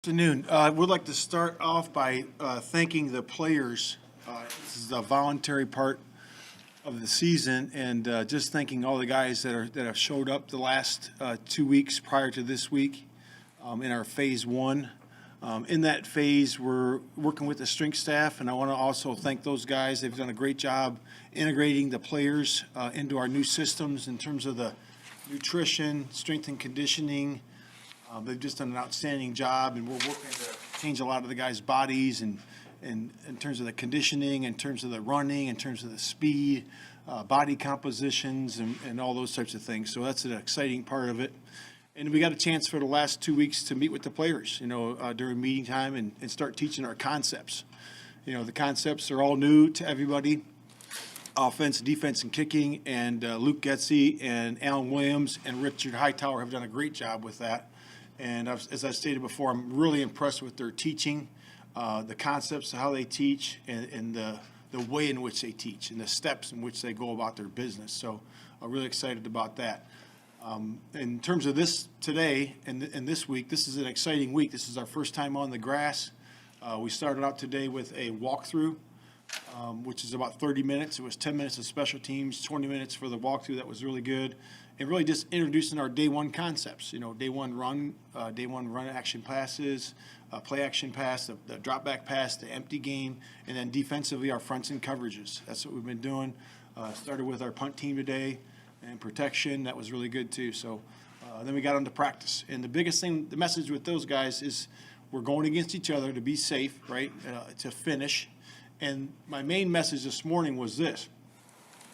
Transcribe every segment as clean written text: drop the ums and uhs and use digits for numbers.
Afternoon. I would like to start off by thanking the players. This is a voluntary part of the season, and just thanking all the guys that have showed up the last 2 weeks prior to this week in our phase one. In that phase, we're working with the strength staff, and I want to also thank those guys. They've done a great job integrating the players into our new systems in terms of the nutrition, strength and conditioning. They've just done an outstanding job, and we're working to change a lot of the guys' bodies and in terms of the conditioning, in terms of the running, in terms of the speed, body compositions, and all those types of things. So that's an exciting part of it. And we got a chance for the last 2 weeks to meet with the players, during meeting time and start teaching our concepts. The concepts are all new to everybody. Offense, defense, and kicking, and Luke Getzey and Alan Williams and Richard Hightower have done a great job with that. And as I stated before, I'm really impressed with their teaching, the concepts of how they teach, and the way in which they teach, and the steps in which they go about their business. So I'm really excited about that. In terms of this today and this week, this is an exciting week. This is our first time on the grass. We started out today with a walkthrough, which is about 30 minutes. It was 10 minutes of special teams, 20 minutes for the walkthrough. That was really good. And really just introducing our day one concepts, day one run action passes, play action pass, the drop back pass, the empty game, and then defensively our fronts and coverages. That's what we've been doing. Started with our punt team today and protection. That was really good too. So then we got on to practice. And the biggest thing, the message with those guys is we're going against each other to be safe, right, to finish. And my main message this morning was this.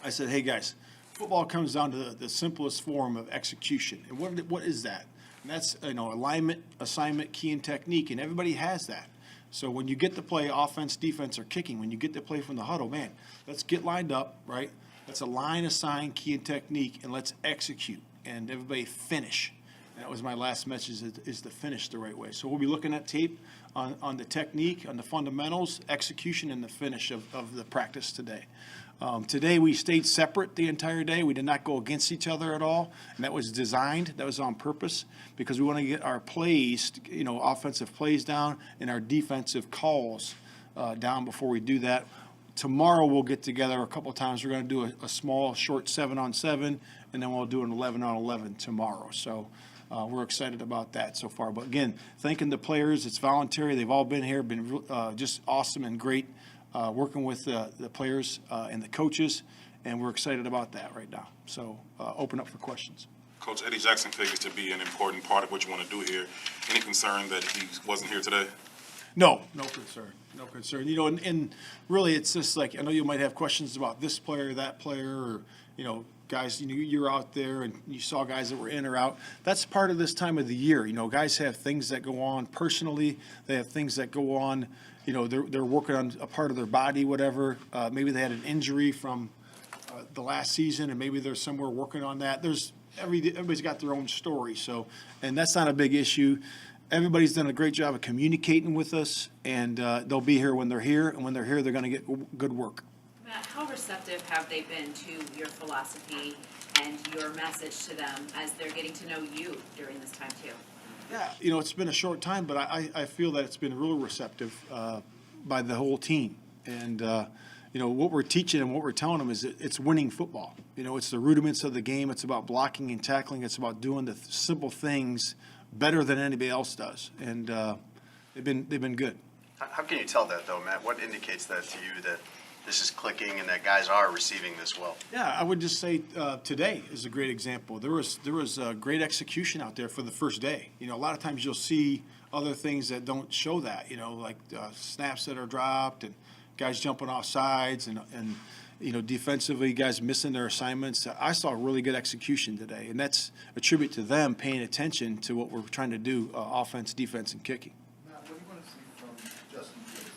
I said, hey guys, football comes down to the simplest form of execution. And what is that? And that's, alignment, assignment, key, and technique. And everybody has that. So when you get to play offense, defense, or kicking, when you get to play from the huddle, man, let's get lined up, right? Let's align, assign, key, and technique, and let's execute. And everybody finish. And that was my last message, is to finish the right way. So we'll be looking at tape on the technique, on the fundamentals, execution, and the finish of the practice today. Today we stayed separate the entire day. We did not go against each other at all, and that was designed. That was on purpose because we want to get our plays, offensive plays down and our defensive calls down before we do that. Tomorrow we'll get together a couple of times. We're going to do a small, short 7-on-7, and then we'll do an 11-on-11 tomorrow. So we're excited about that so far. But again, thanking the players. It's voluntary. They've all been here, been just awesome and great. Working with the players and the coaches, and we're excited about that right now. So open up for questions. Coach Eddie Jackson figures to be an important part of what you want to do here. Any concern that he wasn't here today? No concern. No concern. And really it's just like, I know you might have questions about this player, that player, or, guys, you're out there and you saw guys that were in or out. That's part of this time of the year. Guys have things that go on personally. They have things that go on. They're working on a part of their body, whatever. Maybe they had an injury from the last season, and maybe they're somewhere working on that. Everybody's got their own story, and that's not a big issue. Everybody's done a great job of communicating with us, and they'll be here when they're here, and when they're here, they're going to get good work. Matt, how receptive have they been to your philosophy and your message to them as they're getting to know you during this time too? Yeah, it's been a short time, but I feel that it's been real receptive by the whole team. And, what we're teaching and what we're telling them is that it's winning football. It's the rudiments of the game. It's about blocking and tackling. It's about doing the simple things better than anybody else does. And they've been good. How can you tell that, though, Matt? What indicates that to you, that this is clicking and that guys are receiving this well? Yeah, I would just say today is a great example. There was a great execution out there for the first day. A lot of times you'll see other things that don't show that, like snaps that are dropped and guys jumping off sides and defensively guys missing their assignments. I saw really good execution today, and that's a tribute to them paying attention to what we're trying to do, offense, defense, and kicking. Matt, what do you want to see from Justin Fields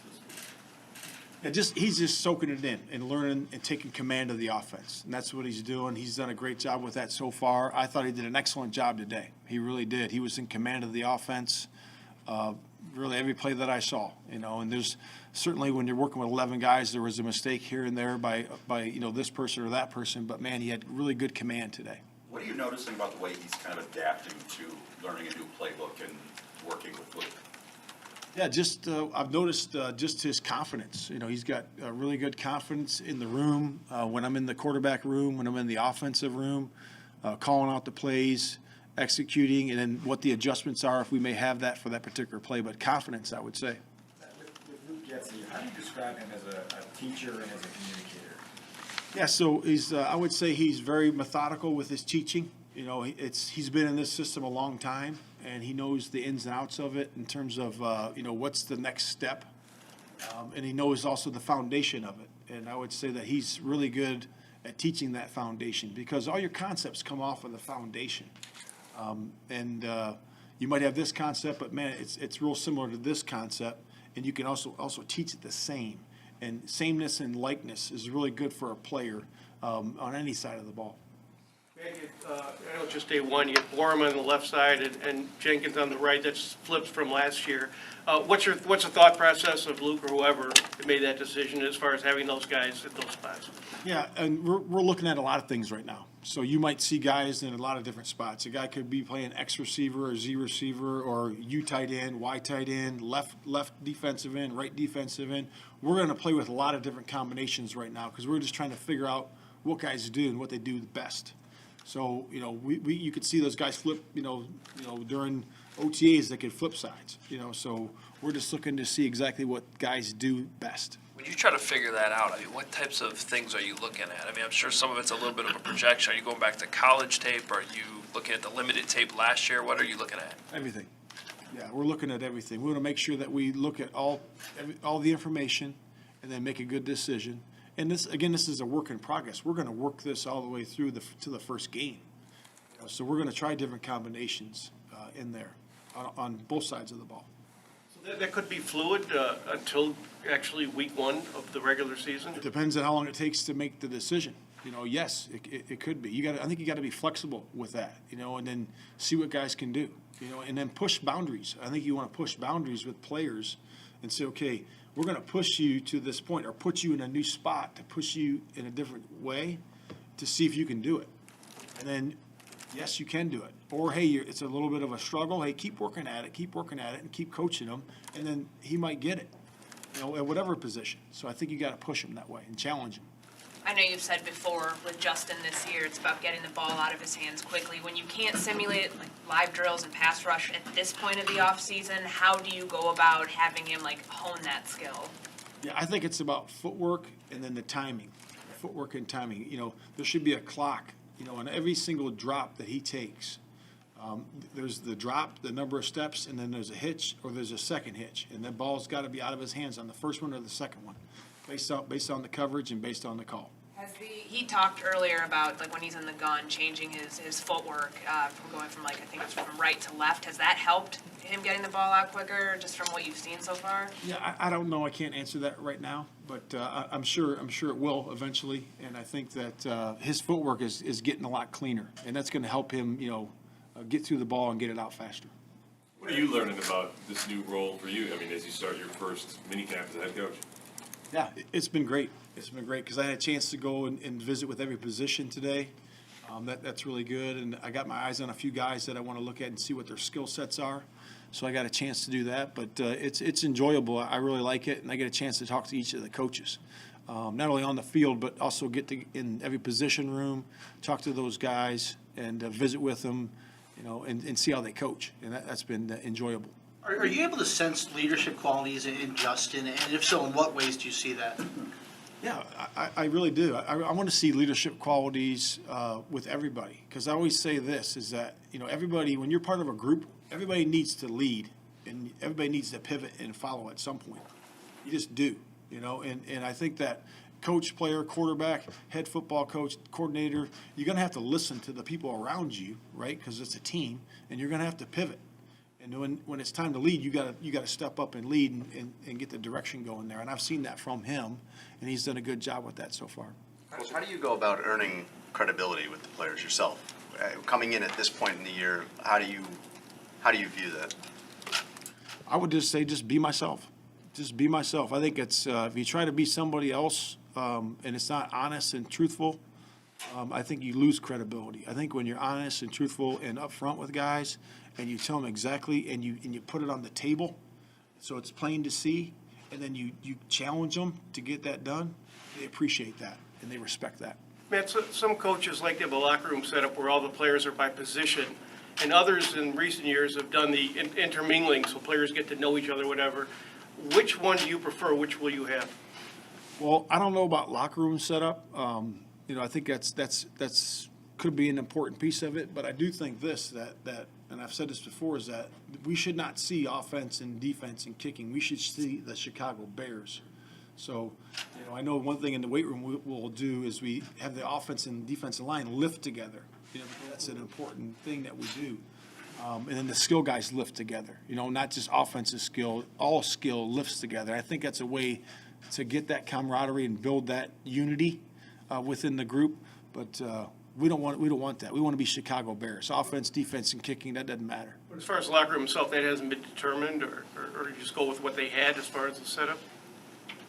this week? He's just soaking it in and learning and taking command of the offense. And that's what he's doing. He's done a great job with that so far. I thought he did an excellent job today. He really did. He was in command of the offense, really every play that I saw, and there's certainly when you're working with 11 guys, there was a mistake here and there by this person or that person, but man, he had really good command today. What are you noticing about the way he's kind of adapting to learning a new playbook and working with Luke? Yeah, just I've noticed just his confidence. You know, he's got really good confidence in the room. When I'm in the quarterback room, when I'm in the offensive room, calling out the plays, executing, and then what the adjustments are if we may have that for that particular play. But confidence, I would say. With Luke Getzy, how do you describe him as a teacher and as a communicator? Yeah, so he's. I would say he's very methodical with his teaching. You know, he's been in this system a long time, and he knows the ins and outs of it in terms of you know, what's the next step, and he knows also the foundation of it. And I would say that he's really good at teaching that foundation because all your concepts come off of the foundation. And you might have this concept, but man, it's real similar to this concept, and you can also teach it the same. And sameness and likeness is really good for a player on any side of the ball. I know it's just day one, you have Borum on the left side and Jenkins on the right, that's flips from last year. What's the thought process of Luke or whoever that made that decision as far as having those guys at those spots? Yeah, and we're looking at a lot of things right now. So you might see guys in a lot of different spots. A guy could be playing X receiver or Z receiver or U tight end, Y tight end, left defensive end, right defensive end. We're going to play with a lot of different combinations right now because we're just trying to figure out what guys do and what they do the best. So, you know, you could see those guys flip, you know, during OTAs, they could flip sides, you know, so we're just looking to see exactly what guys do best. When you try to figure that out, I mean, what types of things are you looking at? I mean, I'm sure some of it's a little bit of a projection. Are you going back to college tape? Are you looking at the limited tape last year? What are you looking at? Everything. Yeah, we're looking at everything. We want to make sure that we look at all the information and then make a good decision. And this is a work in progress. We're going to work this all the way through to the first game. So we're going to try different combinations in there on both sides of the ball. So that could be fluid until actually week one of the regular season? It depends on how long it takes to make the decision. You know, yes, it could be. I think you got to be flexible with that, you know, and then see what guys can do, you know, and then push boundaries. I think you want to push boundaries with players and say, okay, we're going to push you to this point or put you in a new spot to push you in a different way to see if you can do it. And then, yes, you can do it. Or, hey, it's a little bit of a struggle. Hey, keep working at it, and keep coaching him, and then he might get it, you know, at whatever position. So I think you got to push him that way and challenge him. I know you've said before with Justin this year, it's about getting the ball out of his hands quickly. When you can't simulate like live drills and pass rush at this point of the off season, how do you go about having him like hone that skill? Yeah, I think it's about footwork and then the timing, footwork and timing. You know, there should be a clock, you know, on every single drop that he takes. There's the drop, the number of steps, and then there's a hitch or there's a second hitch. And the ball's got to be out of his hands on the first one or the second one, based on the coverage and based on the call. He talked earlier about like when he's in the gun, changing his footwork from going from like I think it's from right to left. Has that helped him getting the ball out quicker, just from what you've seen so far? Yeah, I don't know. I can't answer that right now, but I'm sure it will eventually. And I think that his footwork is getting a lot cleaner, and that's going to help him, you know, get through the ball and get it out faster. What are you learning about this new role for you? I mean, as you start your first minicamp as a head coach? Yeah, it's been great. It's been great because I had a chance to go and visit with every position today. That's really good, and I got my eyes on a few guys that I want to look at and see what their skill sets are. So I got a chance to do that, but it's enjoyable. I really like it, and I get a chance to talk to each of the coaches, not only on the field but also get to in every position room, talk to those guys, and visit with them, you know, and see how they coach, and that's been enjoyable. Are you able to sense leadership qualities in Justin, and if so, in what ways do you see that? Yeah, I really do. I want to see leadership qualities with everybody, because I always say this, is that, you know, everybody, when you're part of a group, everybody needs to lead, and everybody needs to pivot and follow at some point. You just do, you know, and I think that coach, player, quarterback, head football coach, coordinator, you're going to have to listen to the people around you, right, because it's a team, and you're going to have to pivot. And when it's time to lead, you got to step up and lead and get the direction going there. And I've seen that from him, and he's done a good job with that so far. Coach, how do you go about earning credibility with the players yourself? Coming in at this point in the year, how do you view that? I would just say, just be myself. Just be myself. I think it's if you try to be somebody else and it's not honest and truthful, I think you lose credibility. I think when you're honest and truthful and upfront with guys, and you tell them exactly, and you put it on the table, so it's plain to see, and then you challenge them to get that done, they appreciate that, and they respect that. Matt, some coaches like to have a locker room set up where all the players are by position, and others in recent years have done the intermingling, so players get to know each other, whatever. Which one do you prefer? Which will you have? Well, I don't know about locker room setup. I think that's could be an important piece of it, but I do think that, and I've said this before, is that we should not see offense and defense and kicking. We should see the Chicago Bears. So, I know one thing in the weight room we'll do is we have the offense and defensive line lift together. Because that's an important thing that we do. And then the skill guys lift together. Not just offensive skill, all skill lifts together. I think that's a way to get that camaraderie and build that unity within the group. But we don't want that. We want to be Chicago Bears. Offense, defense, and kicking, that doesn't matter. But as far as the locker room itself, that hasn't been determined, or you just go with what they had as far as the setup?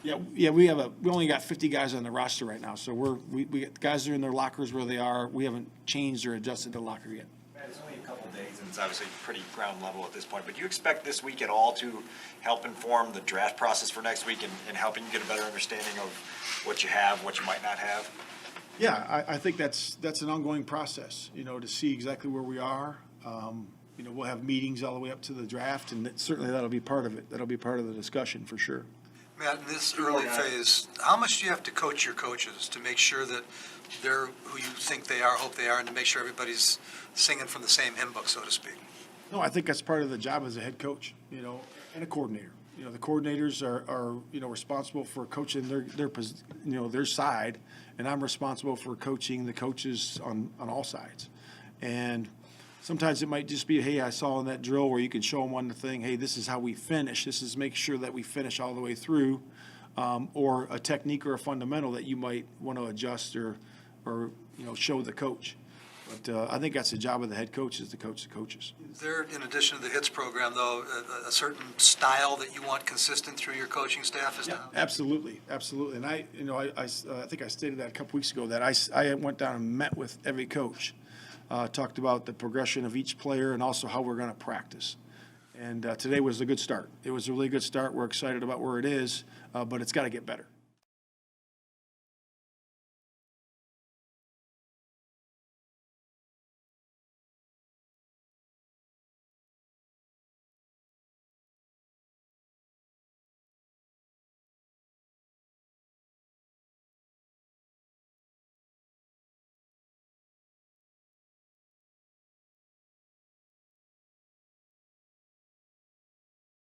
Yeah. We only got 50 guys on the roster right now, so we got guys that are in their lockers where they are. We haven't changed or adjusted the locker yet. Matt, it's only a couple days, and it's obviously pretty ground level at this point, but do you expect this week at all to help inform the draft process for next week and helping you get a better understanding of what you have, what you might not have? Yeah, I think that's an ongoing process, to see exactly where we are. We'll have meetings all the way up to the draft, and certainly that'll be part of it. That'll be part of the discussion for sure. Matt, in this early phase, how much do you have to coach your coaches to make sure that they're who you think they are, hope they are, and to make sure everybody's singing from the same hymn book, so to speak? No, I think that's part of the job as a head coach, and a coordinator. The coordinators are responsible for coaching their side, and I'm responsible for coaching the coaches on all sides. And sometimes it might just be, hey, I saw in that drill where you can show them one thing, hey, this is how we finish. This is make sure that we finish all the way through, or a technique or a fundamental that you might want to adjust or show the coach. But I think that's the job of the head coach, is to coach the coaches. Is there, in addition to the HITS program, though, a certain style that you want consistent through your coaching staff? Absolutely. And I think I stated that a couple weeks ago, that I went down and met with every coach, talked about the progression of each player and also how we're going to practice. And today was a good start. It was a really good start. We're excited about where it is, but it's got to get better.